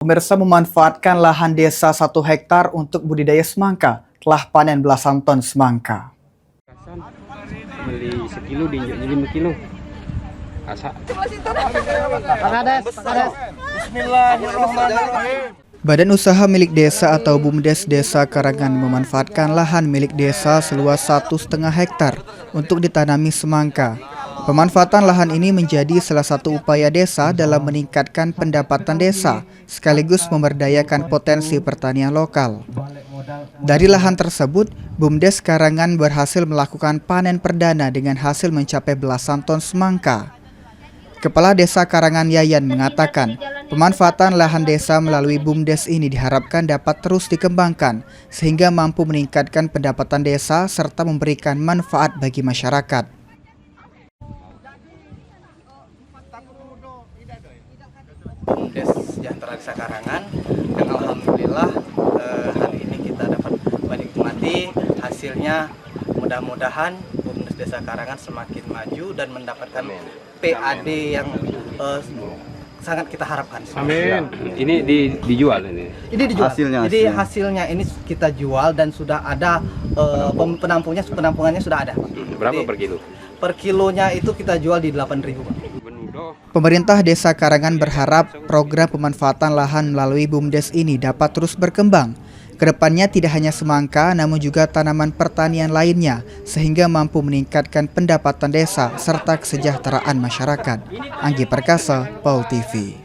Pemirsa memanfaatkan lahan desa 1 hektar untuk budidaya semangka, telah panen belasan ton semangka. Beli sekilo diinjak jadi 5 kilo. Asa. Badan Usaha Milik Desa atau BUMDes Desa Karangan memanfaatkan lahan milik desa seluas 1,5 hektar untuk ditanami semangka. Pemanfaatan lahan ini menjadi salah satu upaya desa dalam meningkatkan pendapatan desa, sekaligus memberdayakan potensi pertanian lokal. Dari lahan tersebut, BUMDes Karangan berhasil melakukan panen perdana dengan hasil mencapai belasan ton semangka. Kepala Desa Karangan Yayan mengatakan, pemanfaatan lahan desa melalui BUMDes ini diharapkan dapat terus dikembangkan, sehingga mampu meningkatkan pendapatan desa serta memberikan manfaat bagi masyarakat. BUMDes Sejahtera Desa Karangan, dan alhamdulillah hari ini kita dapat menikmati hasilnya. Mudah-mudahan BUMDes Desa Karangan semakin maju dan mendapatkan PAD yang sangat kita harapkan. Amin. Ini dijual ini. Ini dijual. Jadi hasilnya ini kita jual dan sudah ada penampungannya sudah ada. Berapa Jadi, per kilo? Per kilonya itu kita jual di 8.000, Pak. Pemerintah Desa Karangan berharap program pemanfaatan lahan melalui BUMDes ini dapat terus berkembang. Kedepannya tidak hanya semangka, namun juga tanaman pertanian lainnya, sehingga mampu meningkatkan pendapatan desa serta kesejahteraan masyarakat. Anggi Perkasa, PAUL TV.